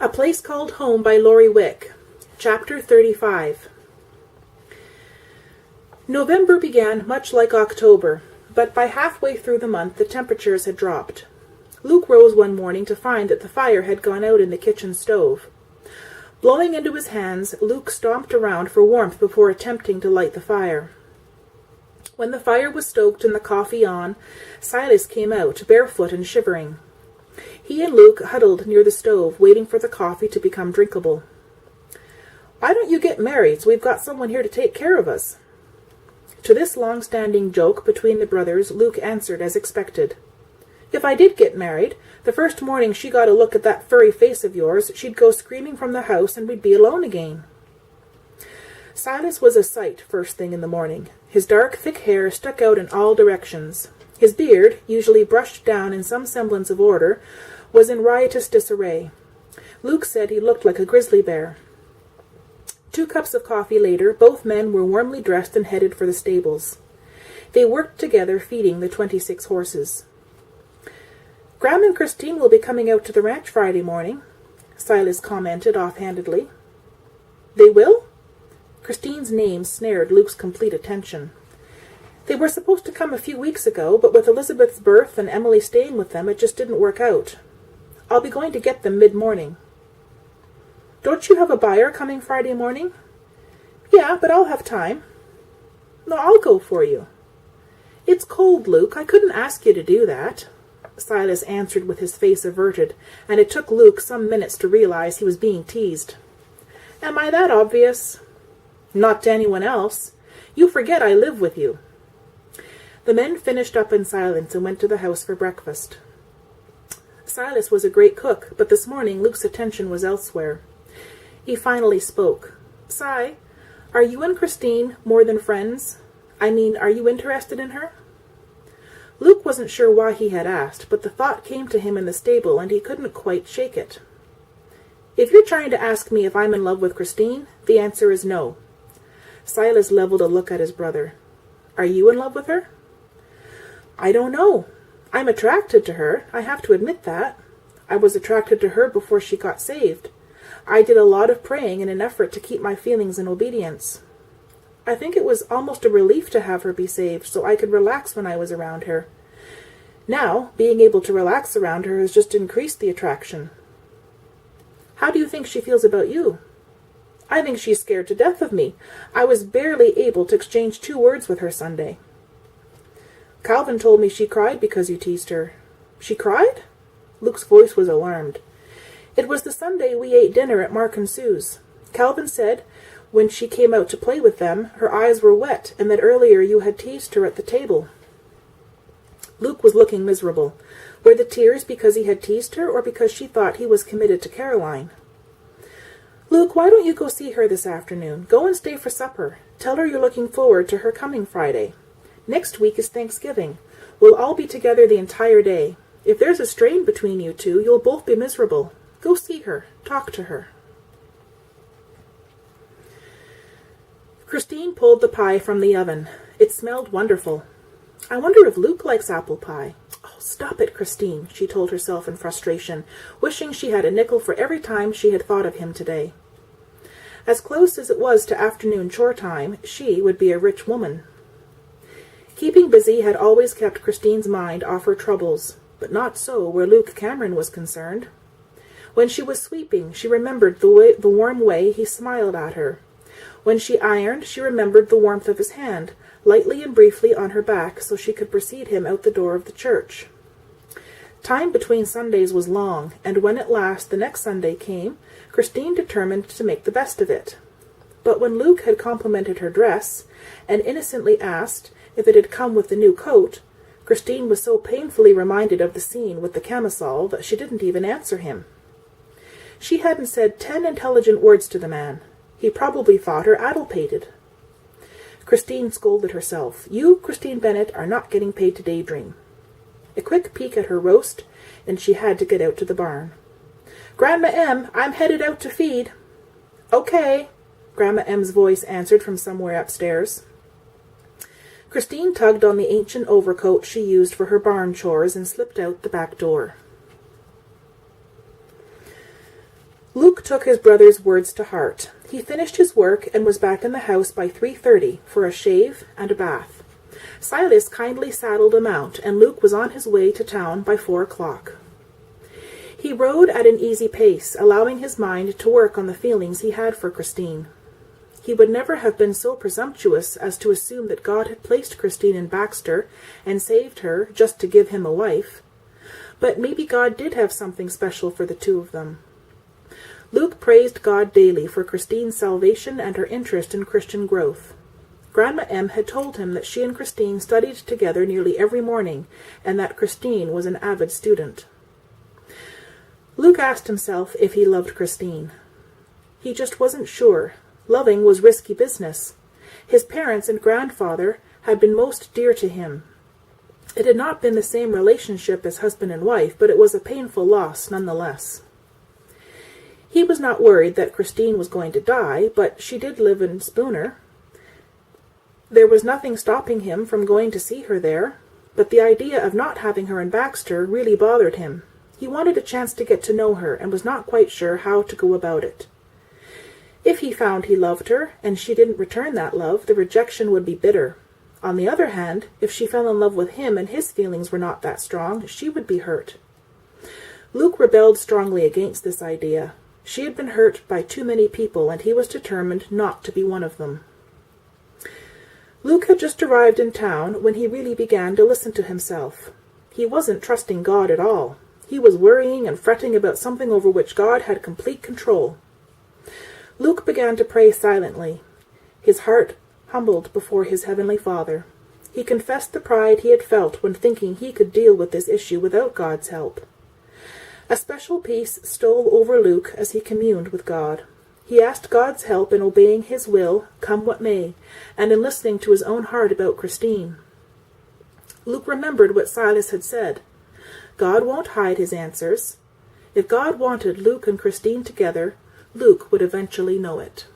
A Place Called Home by Laurie Wick. Chapter 35. November began much like October, but by halfway through the month the temperatures had dropped. Luke rose one morning to find that the fire had gone out in the kitchen stove. Blowing into his hands, Luke stomped around for warmth before attempting to light the fire. When the fire was stoked and the coffee on, Silas came out, barefoot and shivering. He and Luke huddled near the stove, waiting for the coffee to become drinkable. "Why don't you get married so we've got someone here to take care of us?" To this long-standing joke between the brothers, Luke answered as expected. "If I did get married, the first morning she got a look at that furry face of yours, she'd go screaming from the house and we'd be alone again." Silas was a sight first thing in the morning. His dark, thick hair stuck out in all directions. His beard, usually brushed down in some semblance of order, was in riotous disarray. Luke said he looked like a grizzly bear. 2 cups of coffee later, both men were warmly dressed and headed for the stables. They worked together, feeding the 26 horses. "Graham and Christine will be coming out to the ranch Friday morning," Silas commented offhandedly. "They will?" Christine's name snared Luke's complete attention. "They were supposed to come a few weeks ago, but with Elizabeth's birth and Emily staying with them, it just didn't work out. I'll be going to get them mid-morning." "Don't you have a buyer coming Friday morning?" "Yeah, but I'll have time." "No, I'll go for you." "It's cold, Luke. I couldn't ask you to do that," Silas answered with his face averted, and it took Luke some minutes to realize he was being teased. "Am I that obvious?" "Not to anyone else. You forget I live with you." The men finished up in silence and went to the house for breakfast. Silas was a great cook, but this morning Luke's attention was elsewhere. He finally spoke. "Si, are you and Christine more than friends? I mean, are you interested in her?" Luke wasn't sure why he had asked, but the thought came to him in the stable, and he couldn't quite shake it. "If you're trying to ask me if I'm in love with Christine, the answer is no." Silas leveled a look at his brother. "Are you in love with her?" "I don't know. I'm attracted to her. I have to admit that. I was attracted to her before she got saved. I did a lot of praying in an effort to keep my feelings in obedience. I think it was almost a relief to have her be saved so I could relax when I was around her. Now, being able to relax around her has just increased the attraction." "How do you think she feels about you?" "I think she's scared to death of me. I was barely able to exchange 2 words with her Sunday." "Calvin told me she cried because you teased her." "She cried?" Luke's voice was alarmed. "It was the Sunday we ate dinner at Mark and Sue's. Calvin said when she came out to play with them, her eyes were wet, and that earlier you had teased her at the table." Luke was looking miserable. Were the tears because he had teased her, or because she thought he was committed to Caroline? "Luke, why don't you go see her this afternoon? Go and stay for supper. Tell her you're looking forward to her coming Friday. Next week is Thanksgiving. We'll all be together the entire day. If there's a strain between you two, you'll both be miserable. Go see her. Talk to her." Christine pulled the pie from the oven. It smelled wonderful. "I wonder if Luke likes apple pie." "Oh, stop it, Christine," she told herself in frustration, wishing she had a nickel for every time she had thought of him today. As close as it was to afternoon chore time, she would be a rich woman. Keeping busy had always kept Christine's mind off her troubles, but not so where Luke Cameron was concerned. When she was sweeping, she remembered the warm way he smiled at her. When she ironed, she remembered the warmth of his hand, lightly and briefly on her back, so she could precede him out the door of the church. Time between Sundays was long, and when at last the next Sunday came, Christine determined to make the best of it. But when Luke had complimented her dress, and innocently asked if it had come with the new coat, Christine was so painfully reminded of the scene with the camisole that she didn't even answer him. She hadn't said 10 intelligent words to the man. He probably thought her addle-pated. Christine scolded herself. You, Christine Bennet, are not getting paid to daydream. A quick peek at her roast, and she had to get out to the barn. "Grandma M, I'm headed out to feed." "Okay," Grandma M's voice answered from somewhere upstairs. Christine tugged on the ancient overcoat she used for her barn chores and slipped out the back door. Luke took his brother's words to heart. He finished his work and was back in the house by 3:30 for a shave and a bath. Silas kindly saddled a mount, and Luke was on his way to town by 4 o'clock. He rode at an easy pace, allowing his mind to work on the feelings he had for Christine. He would never have been so presumptuous as to assume that God had placed Christine in Baxter and saved her just to give him a wife. But maybe God did have something special for the two of them. Luke praised God daily for Christine's salvation and her interest in Christian growth. Grandma M. had told him that she and Christine studied together nearly every morning, and that Christine was an avid student. Luke asked himself if he loved Christine. He just wasn't sure. Loving was risky business. His parents and grandfather had been most dear to him. It had not been the same relationship as husband and wife, but it was a painful loss nonetheless. He was not worried that Christine was going to die, but she did live in Spooner. There was nothing stopping him from going to see her there, but the idea of not having her in Baxter really bothered him. He wanted a chance to get to know her, and was not quite sure how to go about it. If he found he loved her, and she didn't return that love, the rejection would be bitter. On the other hand, if she fell in love with him and his feelings were not that strong, she would be hurt. Luke rebelled strongly against this idea. She had been hurt by too many people, and he was determined not to be one of them. Luke had just arrived in town when he really began to listen to himself. He wasn't trusting God at all. He was worrying and fretting about something over which God had complete control. Luke began to pray silently, his heart humbled before his heavenly Father. He confessed the pride he had felt when thinking he could deal with this issue without God's help. A special peace stole over Luke as he communed with God. He asked God's help in obeying his will, come what may, and in listening to his own heart about Christine. Luke remembered what Silas had said. God won't hide his answers. If God wanted Luke and Christine together, Luke would eventually know it.